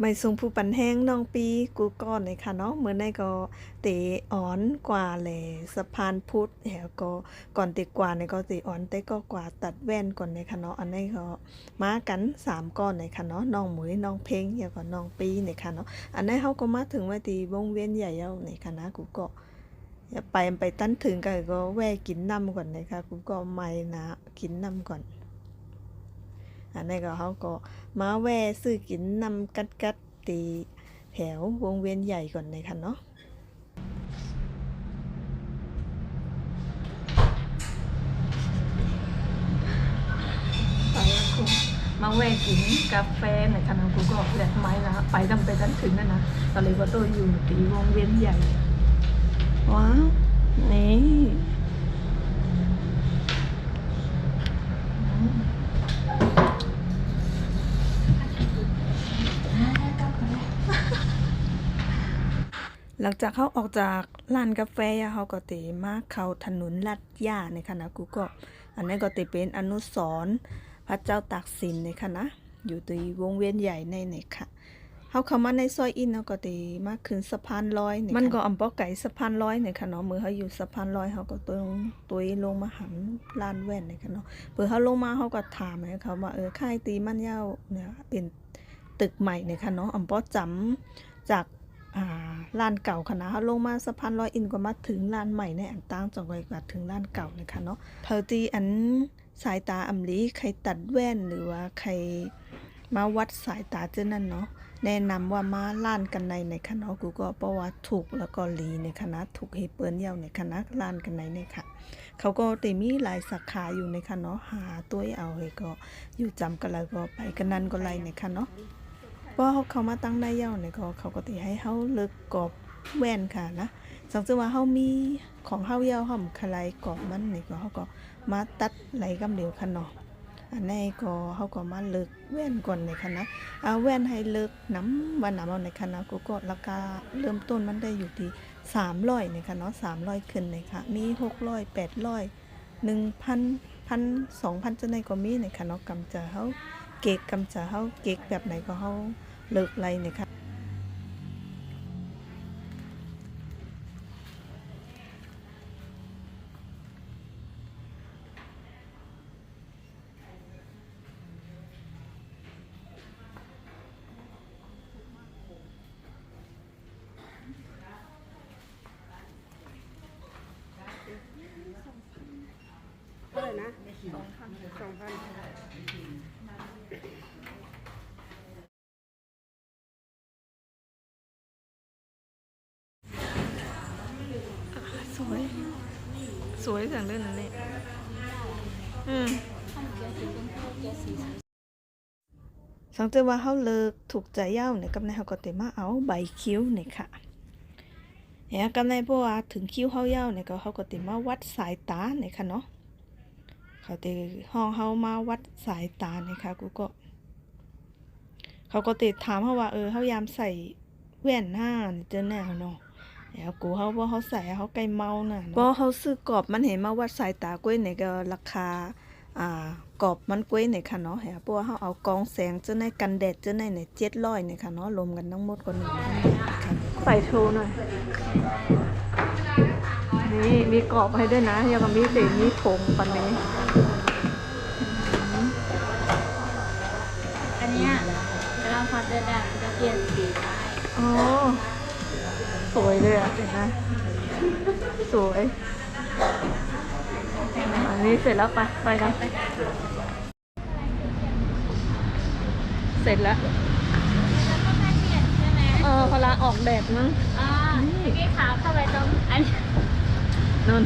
ไม่ทรงผู้ปันแห้งน้องปีกูก่อนเลยค่ะเนาะเมื่อในก็เตะอ่อนกว่าเลยสะพานพุทธแหวก็ก่อนเตะกว่าในก็เตะอ่อนแต่ก็กว่าตัดแว่นก่อนเลยค่ะเนาะอันนี้ก็มากัน3ก้อนเลยค่ะเนาะน้องหมวยน้องเพลงแล้วก็น้องปีเนี่ยค่ะเนาะอันนี้เขาก็มาถึงว่าตีวงเวียนใหญ่แล้วในคณะกูก็อย่าไปตั้นถึงก็แวะกินน้ำก่อนเลยค่ะกูก็ไม่นะกินน้ำก่อนอันนี้ก็เขาก็มาแวะซื้อกินนำกัดตีแถววงเวียนใหญ่ก่อนเลยค่ะเนาะไปมาแวะกินกาแฟหน่อยค่ะน้องกูก็แหลกไม้ละไปตั้งไปตั้งถึงนั่นนะตอนนี้ก็ตัวอยู่ตีวงเวียนใหญ่ว้าวนี่หลังจากเขาออกจากร้านกาแฟเขาก็เตมาเข้าถนนลาดย่าในคณะกูก็อันนี้ก็เตเป็นอนุสรณ์พระเจ้าตากสินในคณะอยู่ที่วงเวียนใหญ่ในค่ะเขาเข้ามาในซอยอินเขาก็เตมาขึ้นสะพานลอยมันก็อำเภอไก่สะพานลอยในค่ะเนาะมือเขาอยู่สะพานลอยเขาก็ตัวลงมาหันลานแว่นในค่ะเนาะเปิดเขาลงมาเขาก็ถามให้เขาว่าค่ายตีมันยาวเนี่ยเป็นตึกใหม่ในค่ะเนาะอำเภอจำจากลานเก่าค่ะนะเขาลงมาสะพานลอยอินก็มาถึงลานใหม่ในอันตั้งจังไว้กว่าถึงลานเก่าเลยค่ะเนาะเท่าที่อันสายตาอำลีใครตัดแว่นหรือว่าใครมาวัดสายตาเจ้านั่นเนาะแนะนำว่ามาล้านกันในค่ะเนาะกูก็เพราะว่าถูกแล้วก็ลีในคณะถูกเฮเปิลเย้าในคณะล้านกันในค่ะเขาก็แต่มีหลายสาขาอยู่ในค่ะเนาะหาตัวเอาเลยก็อยู่จำกันแล้วก็ไปกันนั่นก็ไรในค่ะเนาะพอเขามาตั้งได้เย้าเนี่ยเขาก็ติให้เขาเลิกกรอบแว่นค่ะนะสังเกตว่าเขามีของเขาเย้าเขาคลายกรอบมันนี่ก็เขาก็มาตัดไหลกำเดียวค่ะเนาะอันนี้ก็เขาก็มาเลิกแว่นก่อนในค่ะนะเอาแว่นให้เลิกน้ำวันน้ำเอาในค่ะนะก็ราคาเริ่มต้นมันได้อยู่ที่300ในค่ะเนาะ300ขึ้นในค่ะมี600 800 1,000 2,000จะในก็มีในค่ะเนาะกำจะเขาเก๊กกำจะเขาเก๊กแบบไหนก็เขาเลิกไรเนี่ยค่ะเท่าไหร่นะ2,000สวยจังเลยนั่นนี่สังเกตว่าเขาเลิกถูกใจเย้าเนี่ยกับในเขาก็เต็มมาเอาใบคิ้วเนี่ยค่ะเนี่ยกับในเพราะว่าถึงคิ้วเขาเย้าเนี่ยก็เขาก็เต็มมาวัดสายตาเนี่ยค่ะเนาะเขาเตห้องเขามาวัดสายตาเนี่ยค่ะกูก็เขาก็ติดถามเขาว่าเขายามใส่แว่นหน้าเจอแน่เนาะแล้วกูเขาว่าเขาใส่เขาไกลเมาน่ะเพราะเขาซื้อกรอบมันเห็นมาวัดสายตากล้วยเนี่ยก็ราคากรอบมันกล้วยเนี่ยค่ะเนาะเพราะว่าเขาเอากองแสงเจ้าในกันแดดเจ้าในเนี่ย700เนี่ยค่ะเนาะรวมกันทั้งหมดก็1,000ใส่โชว์หน่อยนี่มีกรอบให้ด้วยนะยังมีเศษมีผงปันนี้อันเนี้ยเราพอเดินได้จะเปลี่ยนสีได้อ๋อสวยเลยอ่ะเห็นไหมสวยอันนี้เสร็จแล้วไปกันเสร็จแล้วพลาออกแดดมั้งเมื่อกี้ขาวเข้าไปตรงอันนั่น